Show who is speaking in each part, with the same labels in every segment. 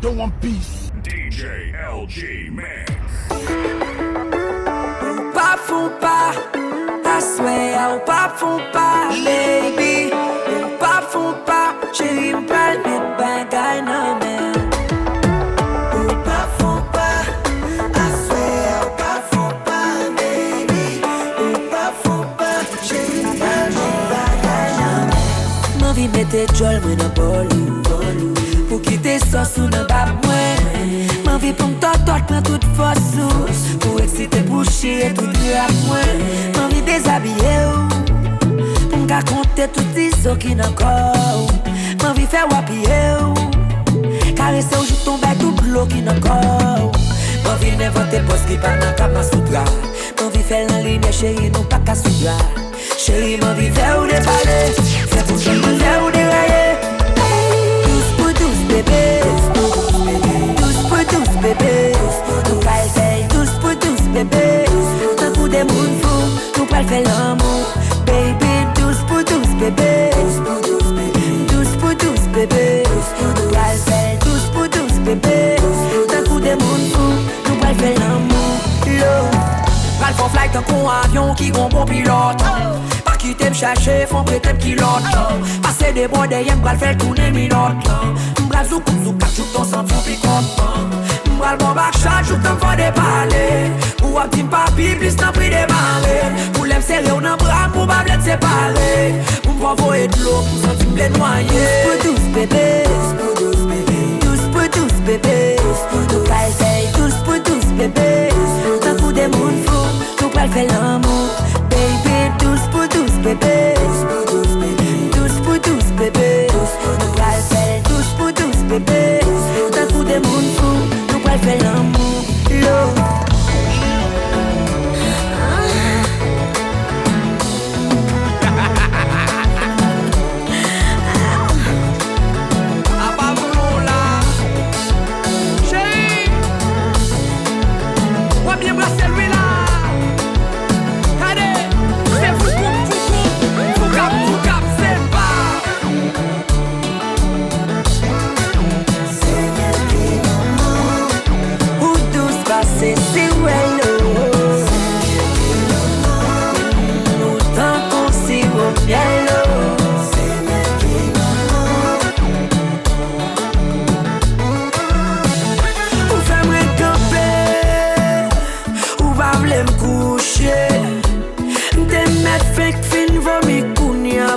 Speaker 1: Don't want peace.
Speaker 2: DJ LGMIX.
Speaker 3: Pas font pas, I swear, pas font pas, baby. Pas font pas, chérie, m'pral met bagay nan men. Pas font pas, I swear, pas font pas, baby. Pas font pas, chérie, m'pral met bagay nan men. M'envie mette jol mwen nan bolou, pou kite sos ou nan bab mwen. M'envie pou m'tot pren toute force ou, pou exciter pou chire tout rap mwen. M'envie déshabiller ou, pou m'ka konte tout iso ki nan kor. M'envie fè wapye ou, karese ou jout ton bag tout blo ki nan kor. M'envie n'invente pos ki pa nan kap nan soudra. M'envie fè lan linye chéri nou pa ka soudra. Chéri m'envie fè ou débale, fè pou jol m'en fè ou déraye. Douce pour douce bébé, douce pour douce bébé. Nous pral fè douce pour douce bébé. Tant pour des moun fou, nous pral fè l'amour. Baby, douce pour douce bébé. Douce pour douce bébé. Nous pral fè douce pour douce bébé. Tant pour des moun fou, nous pral fè l'amour. Pral fon flight tan kon avion ki gon bon pilote. Pa kite m chache, fon prete m kilote. Pase de bon deyem, pral fè tourner minute. M'bral zouk jout ton san fon pikot. M'bral bon bak chat, jout an fon de pale. Ou ap di m'papi, plis nan pri de mare. Pou lem serre ou nan bras, pou ba blet separe. Ou m'pon voye d'lo, pou santi m'ble noye. Douce pour douce bébé, douce pour douce bébé. Nou pral fè douce pour douce bébé. Tant pour des moun fou, nou pral fè l'amour. Baby, douce pour douce bébé. Douce pour douce bébé. Nou pral fè douce pour douce bébé. Tant pour des moun fou, nou pral fè l'amour.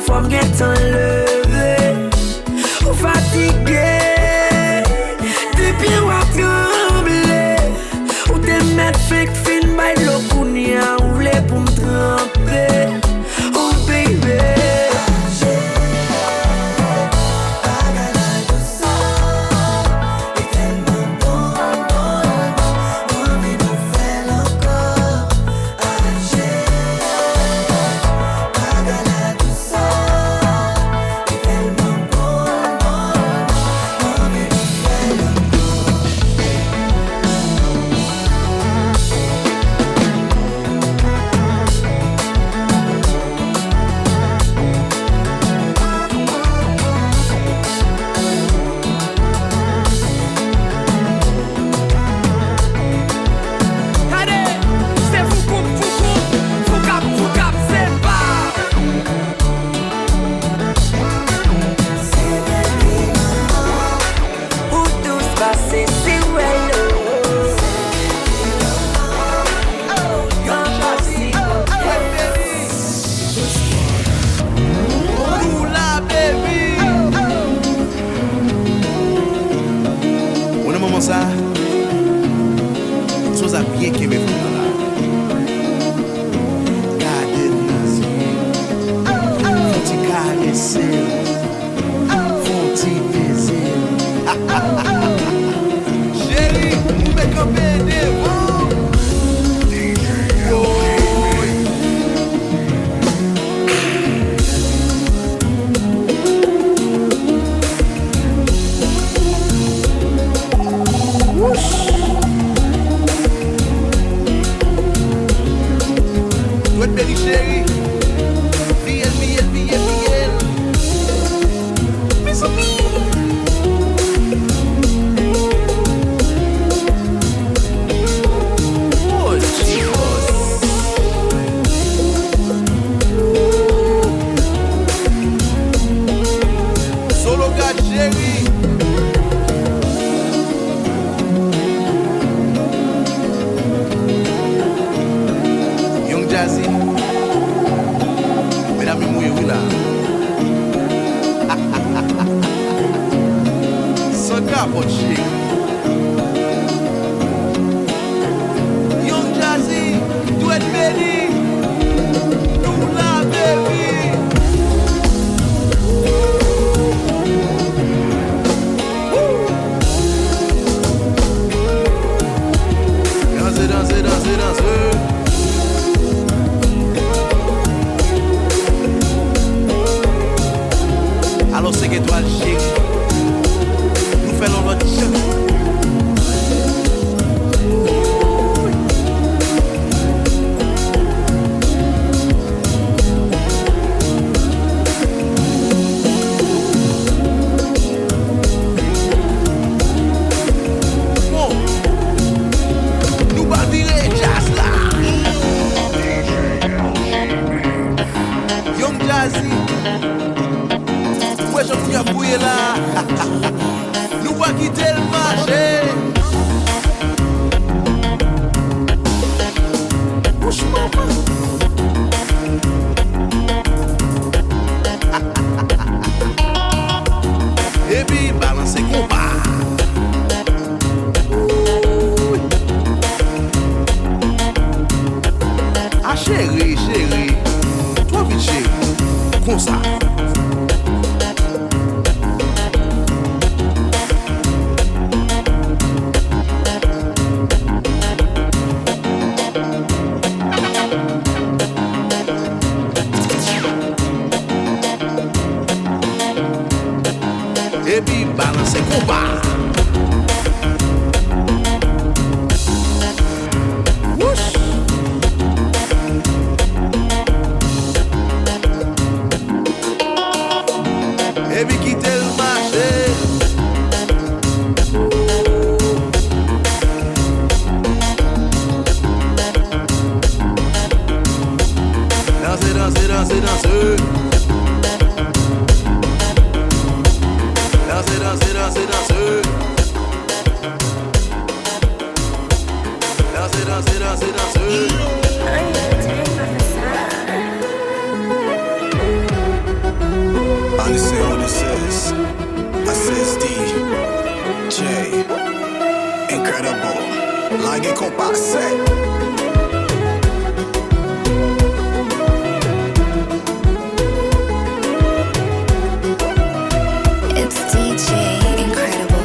Speaker 3: Fòm gen tan leve, ou fatigué. Depi wap tremble, ou te met fek fin bay lo kounia. Ou vle pou m'trempe, oh baby.
Speaker 1: capote chic. Young Jazzy, tu es béni. Nous la baby. Dansez, dansez, dansez, dansez. Alors 5 étoiles chic. Nous faisons notre chic. Bon, nous va virer jazz là. Young Jazzy. Ouais, j'en fous à bouiller là. Nous va quitter le marché. Bouge-moi pas. Et puis balancer Kompa. Ah chérie, chérie. Toi vite chérie. Comme ça. Et puis balancer Kompa. Wouch. Et puis quitter le marché. Dansez, dansez, dansez, dansez. Dansez, dansez, dansez, dansez. Dansez, dansez, dansez, dansez.
Speaker 4: On the say what this is. I says DJ. Incredible. Like it Kompa say.
Speaker 5: It's DJ Incredible.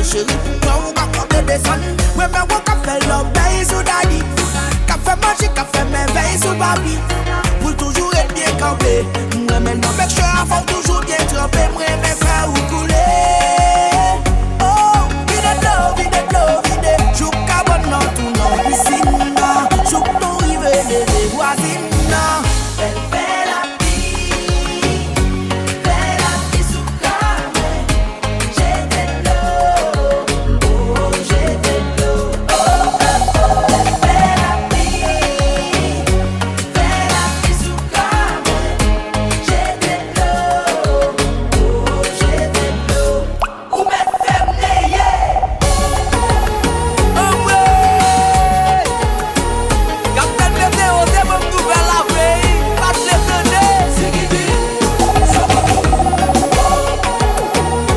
Speaker 6: chérie. Toi, on va compter des sons. Ouais, mais on va faire l'obéis ou d'ailleurs. Café magique, café la vie. Pour toujours être bien campé. Moi, maintenant, mec, je faut toujours bien trempé. Moi, mes frères, ou couler. Oh, vide, joue cabane dans tout non piscine. Joue ton rive les voisines. Elle fait la vie sous carré. J'ai de l'eau, oh, j'ai de l'eau. Oh, oh, oh. Elle fait la vie sous carré. J'ai de l'eau, oh, j'ai de l'eau. Où m'est fermé, oh ouais. Captain Météo, c'est mon nouvelle avis. Pas de l'étonner. C'est qui dit? Ça va.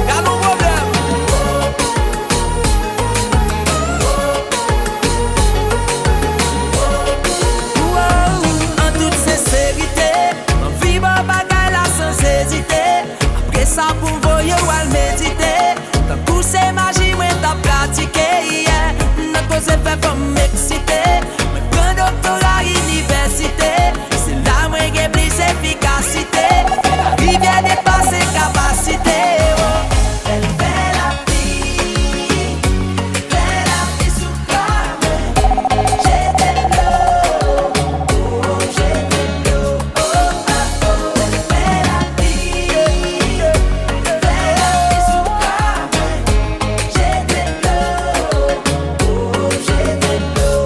Speaker 6: Y'a nos problèmes. En toute sincérité, on vit ma bagaille là sans hésiter. Après ça, pour voyer ou à le méditer. Quand tout ces magies, moi t'as pratiqué. N'a pas fait pour m'exciter. Moi prends doctorat à l'université. C'est là moi j'ai plus efficacité. La rivière dépasse ses capacités. Oh. Elle fait la vie sous carré. J'ai de l'eau, oh, j'ai de l'eau. Oh, oh, oh. Elle fait la vie sous carré. J'ai de l'eau, oh, j'ai de l'eau.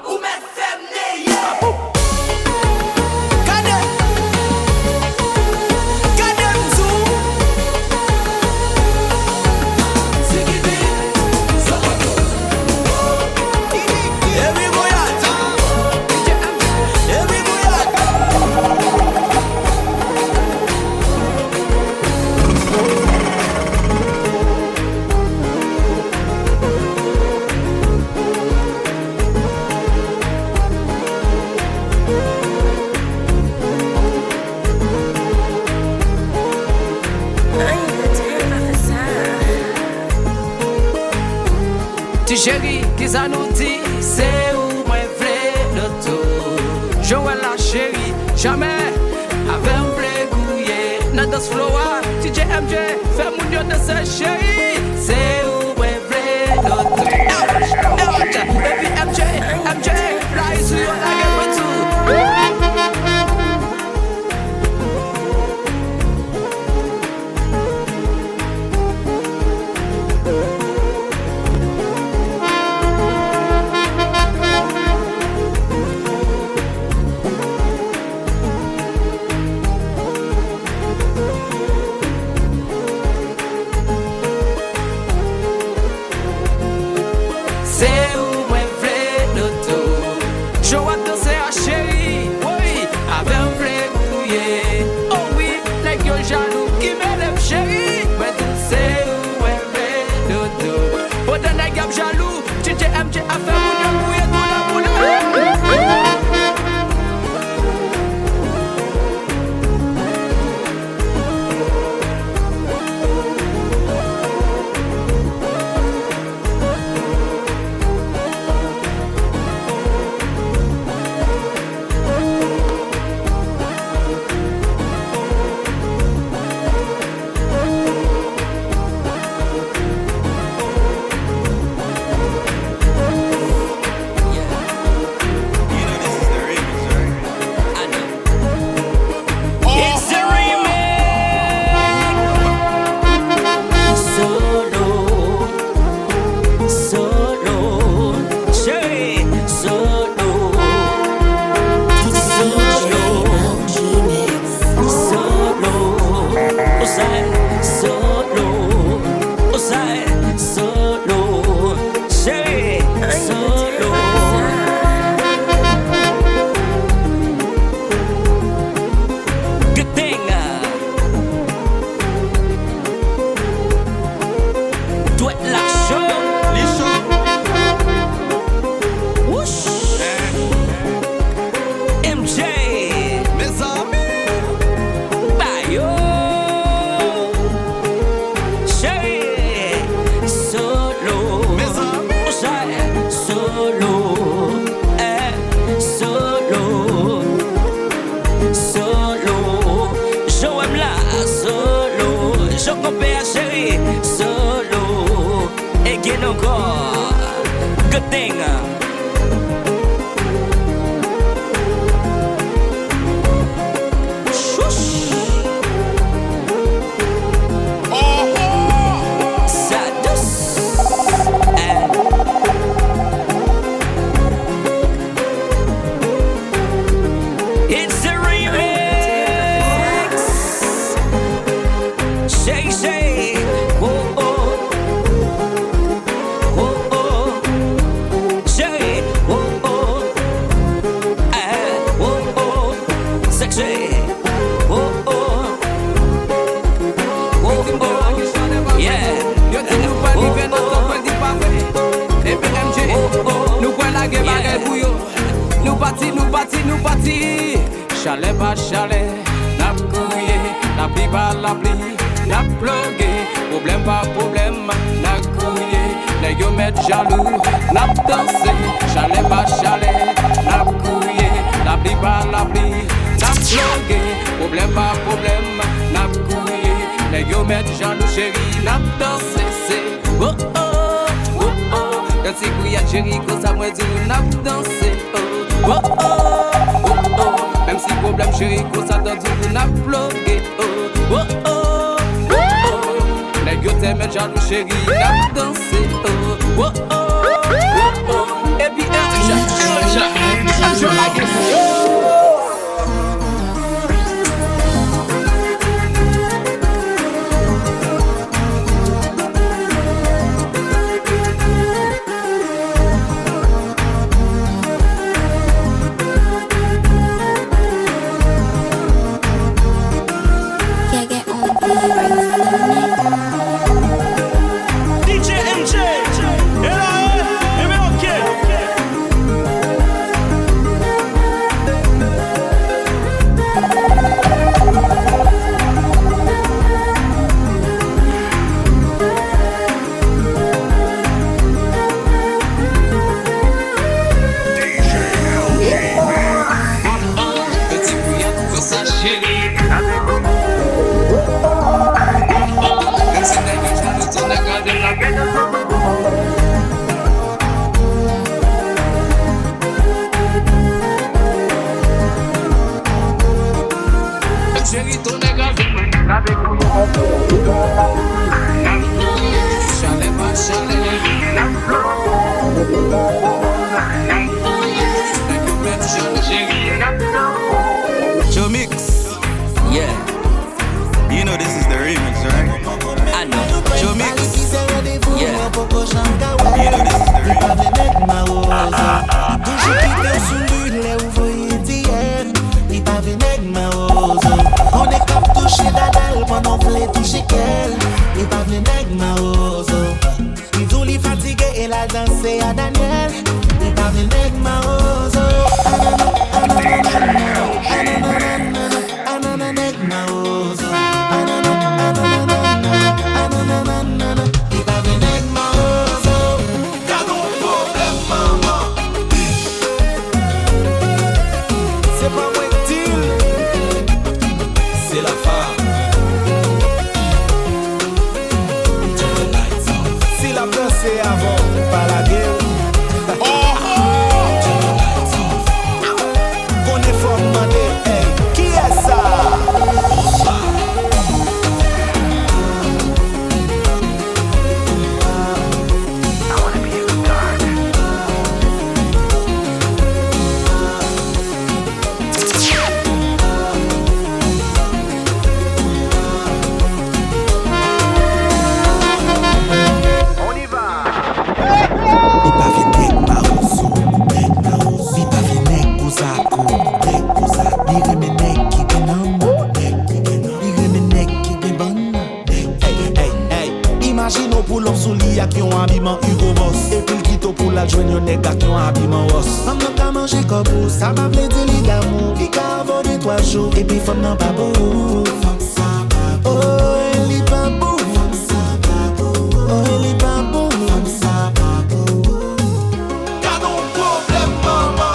Speaker 6: Où m'est fermé, Gade m'zou. C'est qui dit? Ça va tout. Et oui, Gouyad. Et oui, Gouyad.
Speaker 3: Ti chéri, qui ça nous dit? C'est où moi vrai de tout. Joël la chérie, jamais avec un vrai gouillé. Dans ce flow, TJMJ, fais mon dieu de sa chérie. C'est où moi vrai de tout. Baby MJ, rise to your like it too.
Speaker 6: again encore. Good thing.
Speaker 7: Nous parti, chalet pas chalet, n'a couillé, la pluie pas la pluie, n'a plugué, problème pas problème, n'a couillé, les gars mettent jaloux, n'a dansé, chalet pas chalet, n'a couillé, la pluie pas la pluie, n'a plugué, problème pas problème, n'a couillé, les gars mettent jaloux chérie, n'a dansé, c'est oh oh oh oh, quand c'est Gouyad chérie, quand ça moi dit n'a dansé, oh oh oh. Même si problème chérie, qu'on s'attend tout n'a bloqué. Oh oh oh oh oh. Les gars t'aiment jaloux chérie, n'a dansé. Oh oh oh oh oh. Et puis un jour la gueule.
Speaker 1: LGMIX.
Speaker 6: Yeah,
Speaker 1: You know this is the remix, right?
Speaker 6: I know.
Speaker 1: LGMIX.
Speaker 6: Yeah.
Speaker 1: You know this is the
Speaker 8: On est comme touché d'adal pendant flé touché qu'elle. Il pas venu nèg ma ozo. Il tout li fatigué et la danse à Daniel. Il pas venu nèg ma ozo. Anana nèg ma ozo. Il pas venu nèg ma ozo. Y'a ton problème maman. C'est pas moi qui dis. C'est la femme. Si la pensée avant, pas la guerre. Qu'on est fort demandé, hey, qui est ça? Imagine pour l'homme sous lit qui ont un habillement Hugo Boss. Et puis le quito pour la joindre un nègre qui ont un habillement Ross. Femme n'a qu'à manger comme vous, ça m'a voulu dire lit d'amour. Il qu'a volé 3 jours, et puis femme n'a pas beau. Oh, elle est pas beau. Oh, elle est pas beau. Y'a ton problème, maman.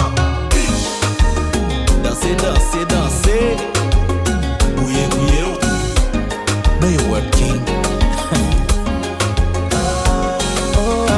Speaker 8: Danser, danser, danser. Bouillé, bouillé. Mais what king? Oh,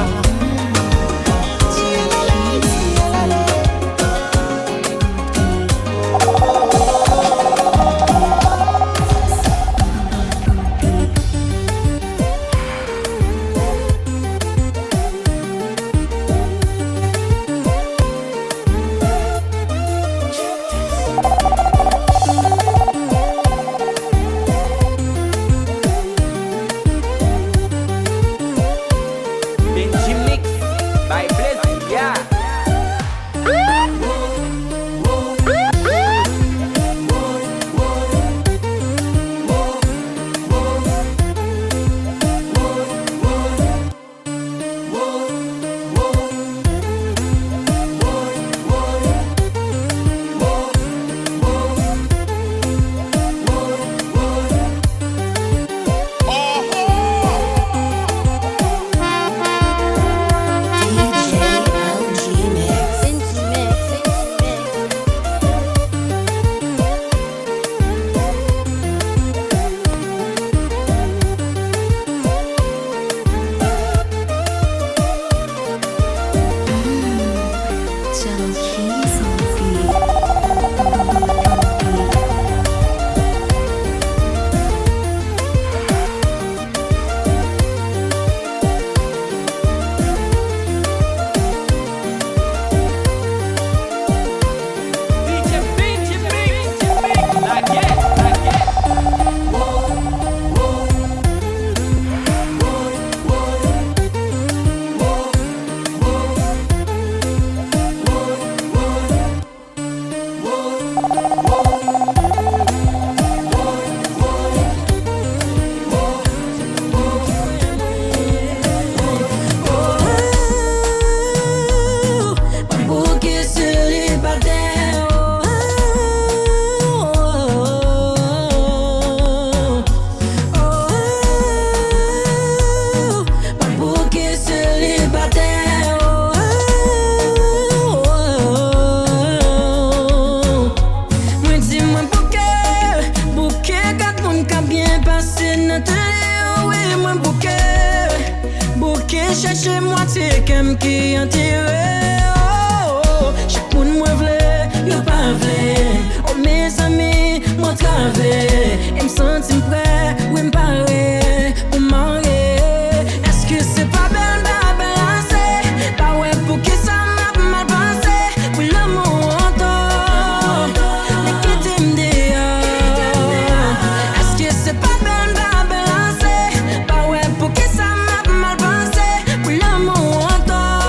Speaker 9: chercher moitié qu'aime qui enterré. Oh, chaque monde moi vle, yo pas vle. Oh mes amis, moi travé. Et me senti prêt, oui me paraît pour marier. Est-ce que c'est pas belle balancer? Pas ouais pour qui ça m'a mal passé. Pour l'amour en temps, les quitter me dehors. Est-ce que c'est pas belle balancer? Pas ouais pour qui ça m'a mal passé. Pour l'amour en temps,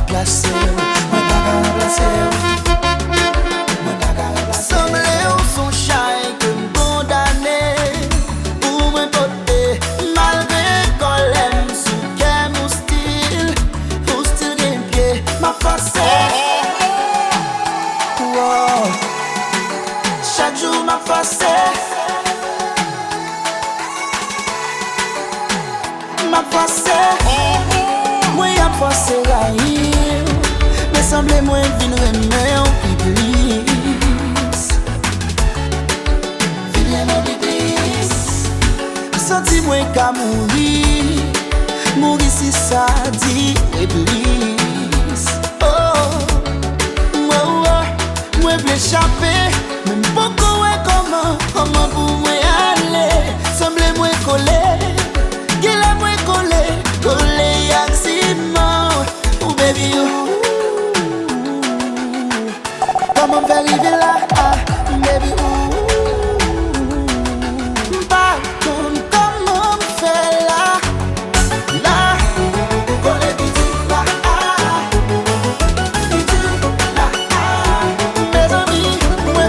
Speaker 8: remplacer. Moi pas qu'à remplacer. Moi pas qu'à remplacer. Semblé ou son chai que condamné pour me porter malgré qu'on l'aime sous qu'elle mon style des pieds m'a forcé. Wow. Chaque jour m'a forcé. M'a forcé. Moi y'a forcé la île. Mais semblait moi vine remet en piblis. Vine en piblis. Senti moi qu'à mourir. Mourir si ça dit iblis. Oh, moi veux échapper. Même beaucoup est comment pour moi aller. Semblait moi coller. Qu'il a moi coller yaximon. Oh baby you. Comment faire arriver là, baby you. Par contre, comment faire là, coller vite là, vite là. Mes amis, moi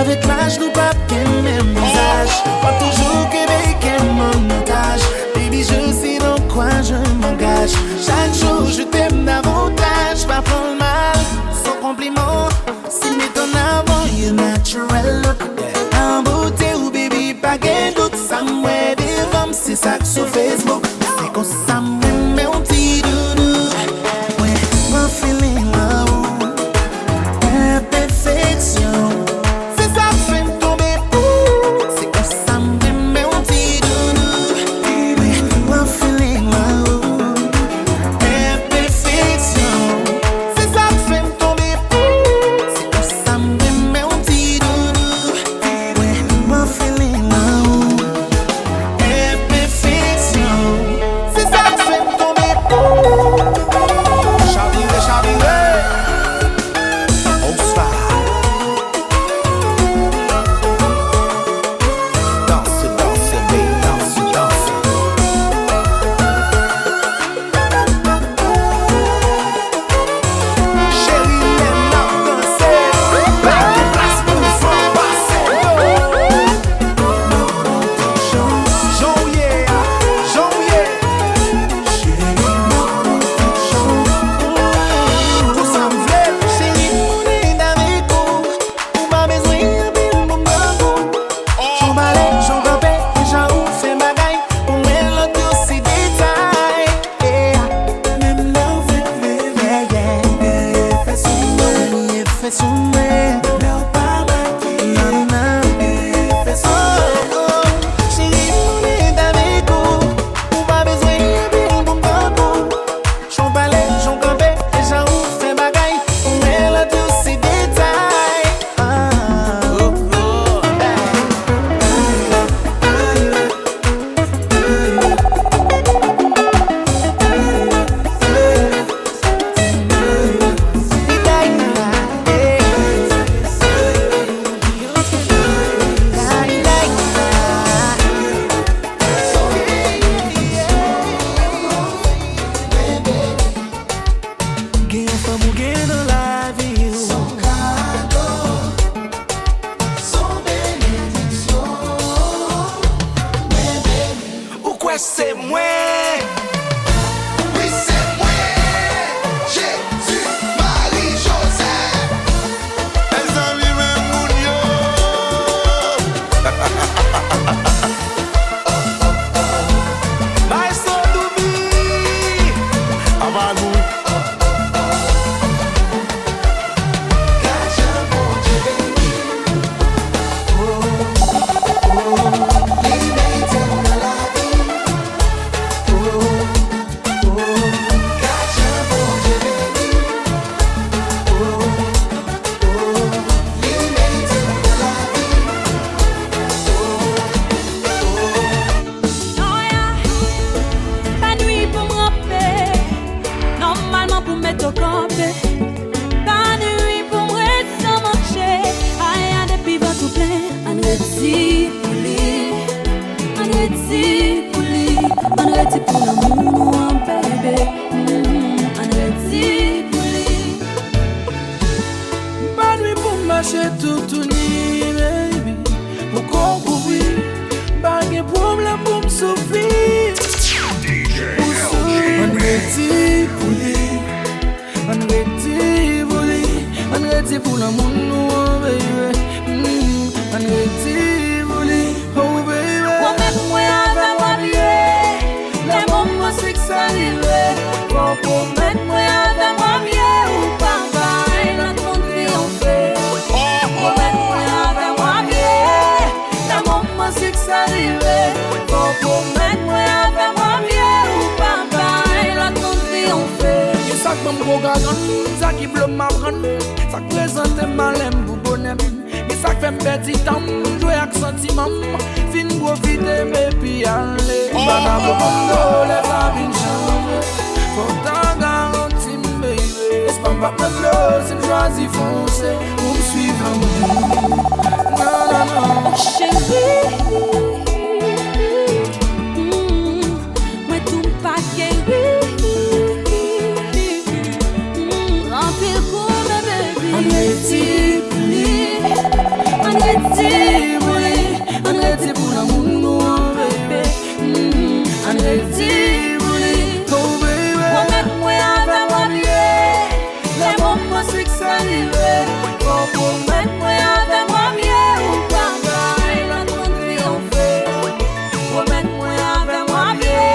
Speaker 8: Avec l'âge, nous pas qu'un même visage. Pas toujours qu'un mon otage. Baby, je sais dans quoi je m'engage. Chaque jour, je t'aime davantage. Pas prendre mal, sans compliment. Si met en avant, your natural look. En beauté ou baby, pas qu'un doute. Ça m'aide des femmes, c'est ça que sur Facebook. C'est comme ça, mais on dit doudou. Ouais, mon feeling là-haut. Perfection.
Speaker 10: Remplir
Speaker 9: petit bouli. Promets-moi avec moi bien, les moments c'est que ça arrive. Promets-moi avec moi bien, ou pas mal, la triompher. Promets-moi avec moi bien,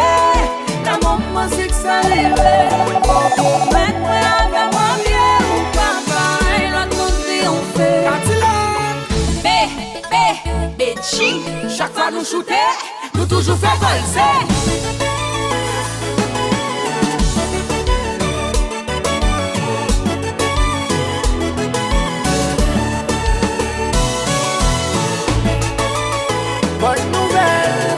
Speaker 9: les moments c'est que ça arrive. Promets-moi avec moi bien, ou pas mal, la triompher. Béchi, chaque fois nous shooter, nous toujours fait valser.
Speaker 6: Bonne nouvelle.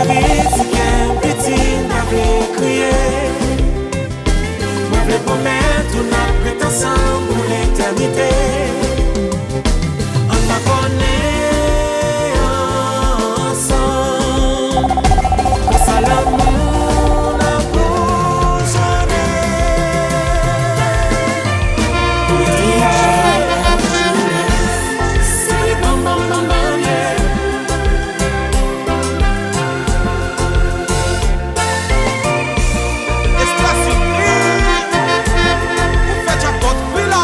Speaker 8: chérie, si qu'un petit n'avait crié. Moi, je promets, tout n'a pris ensemble pour l'éternité. On m'a connaît ensemble. Pour ça, l'amour n'a plus c'est bam bam bam bam, yeah.
Speaker 1: Espace Unis, vous faites un porte là.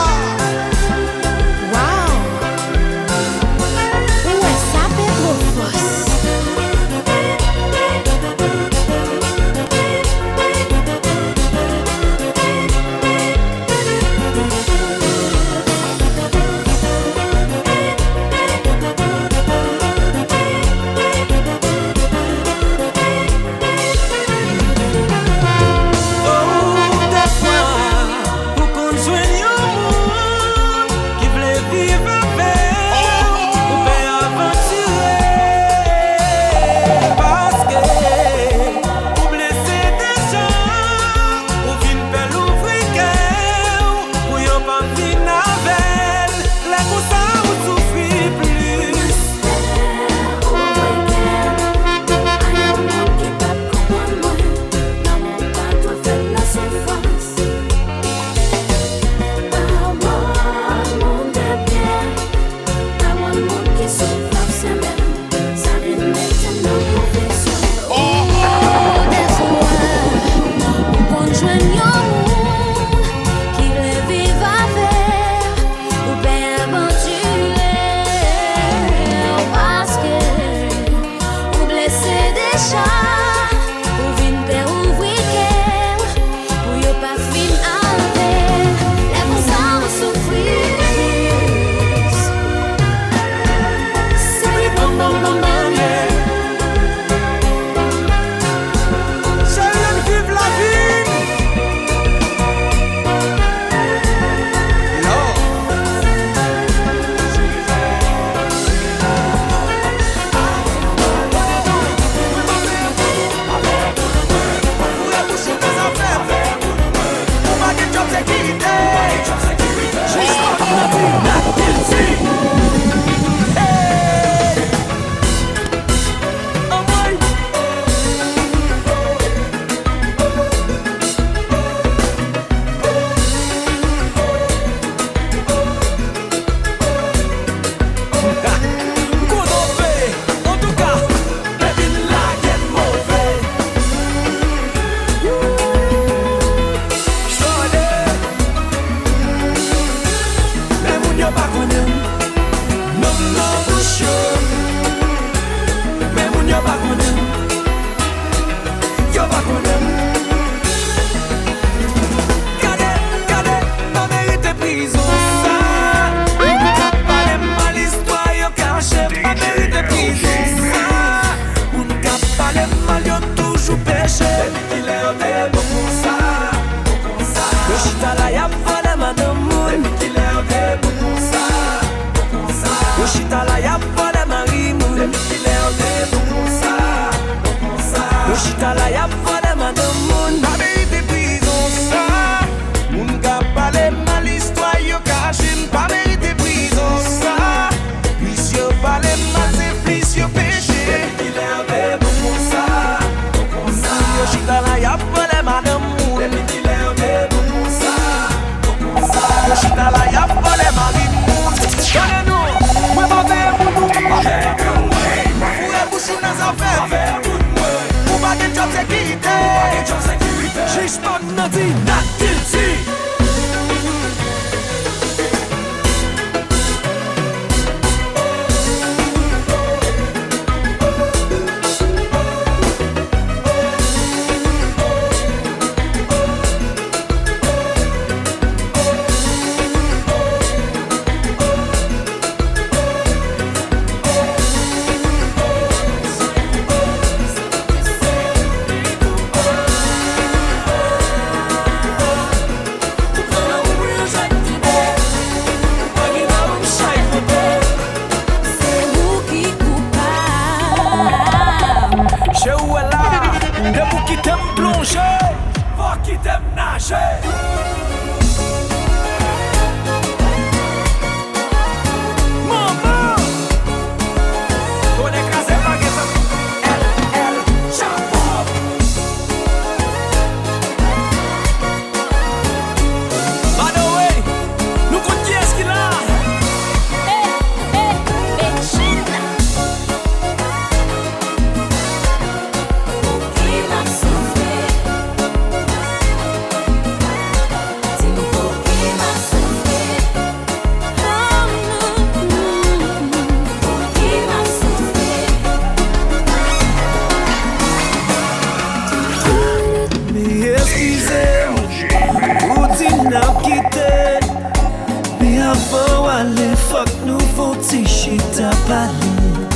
Speaker 10: Avant aller, fuck nous faut ti chita parler.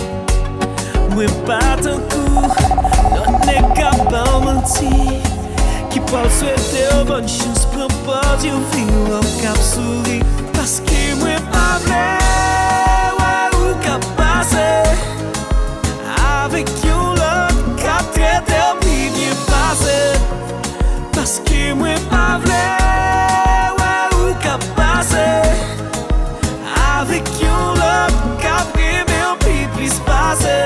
Speaker 10: Moi pas ton coup, notre n'est capable mentir. Qui parle souhaiter bonne chance, prends pas du vivre au cap souris. Parce que moi pas vrai, ouais, ou cap passer. Avec you l'autre, cap traité au bien passé. Parce que moi pas vrai, ouais, ou cap passer. Avec you l'autre, cap privé au plus passé.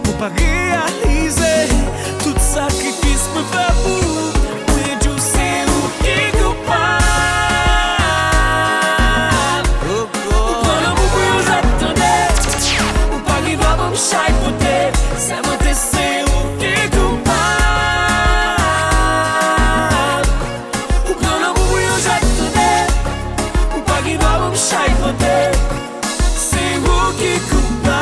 Speaker 10: Pour pas réaliser tout sacrifice me fait pour. Chai poder, se acontecer o que culpado. O plano é o jeito dele. O pague do álbum chai poder, sem o que culpado.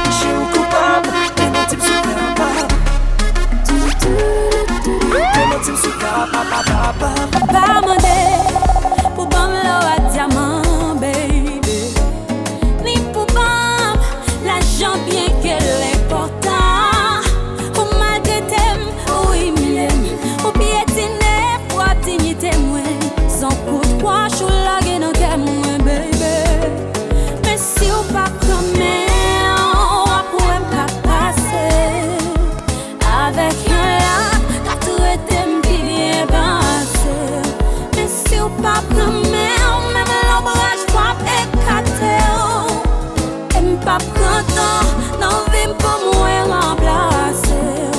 Speaker 10: Deixa o culpado, tem no tipo super rapado. Tem no tipo super rapado.
Speaker 9: Pas mandé pour bam lo à diamant, baby. Ni pour bam l'argent bien qu'elle est important. Ou malgré t'aime, oui m'aime. Ou piétiner pour dignité moi. Sans coup de poing, je suis là qui n'en qu'aime moi, baby. Mais si ou pas comme on va pouvoir me passer. Avec un là, t'as tout été bien passé. Mais si ou pas comme même l'ombrage pas éclaté. Et m'pas content, non vim pour moi remplacer.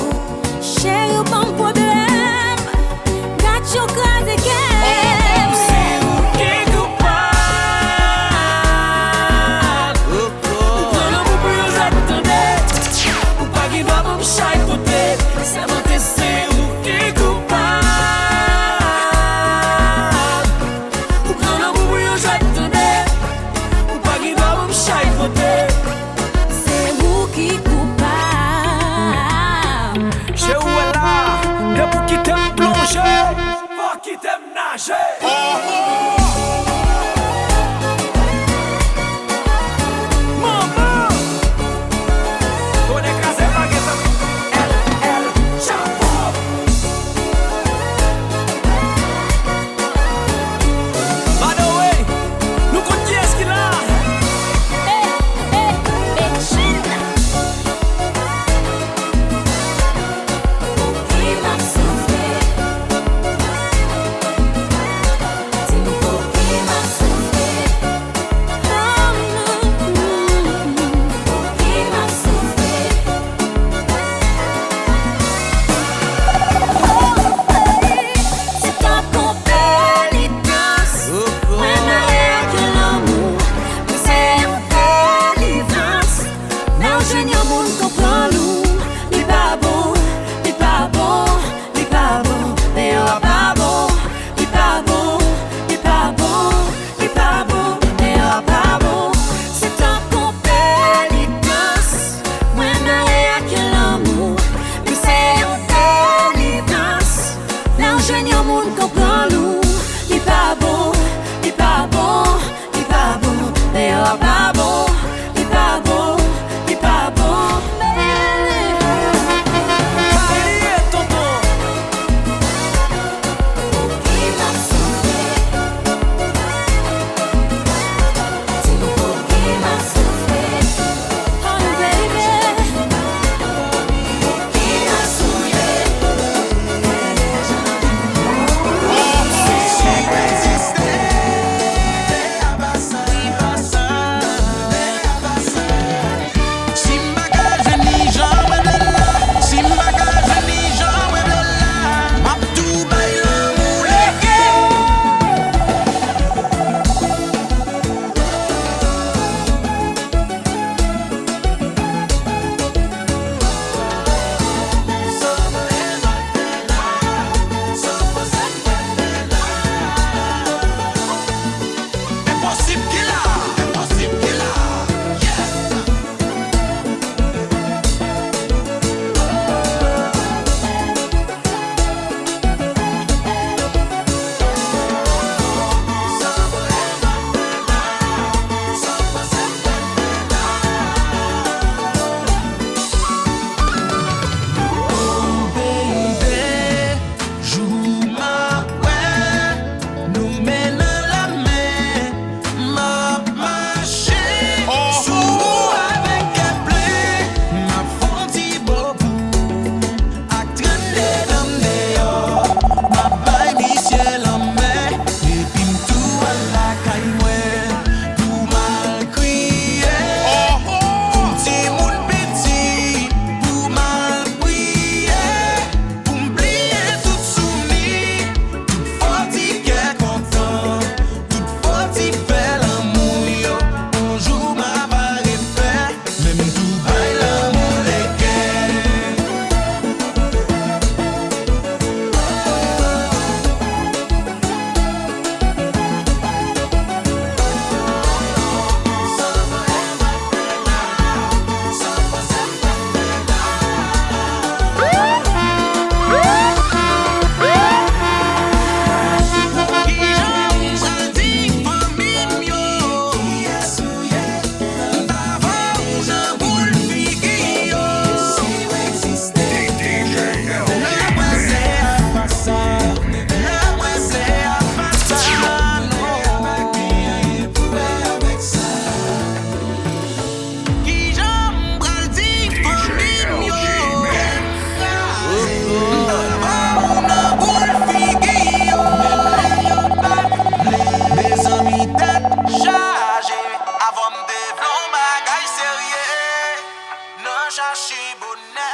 Speaker 9: Chérie, bon problème, got you crazy again.
Speaker 10: Chai poder, se acontecer o que culpado. O plano é o jeito dele. O pague do álbum chai poder,
Speaker 9: C'est vous qui coupable.
Speaker 10: j'ai où est là, de pour qui t'aime plonger, pour qui t'aime nager.
Speaker 8: chercher bonheur.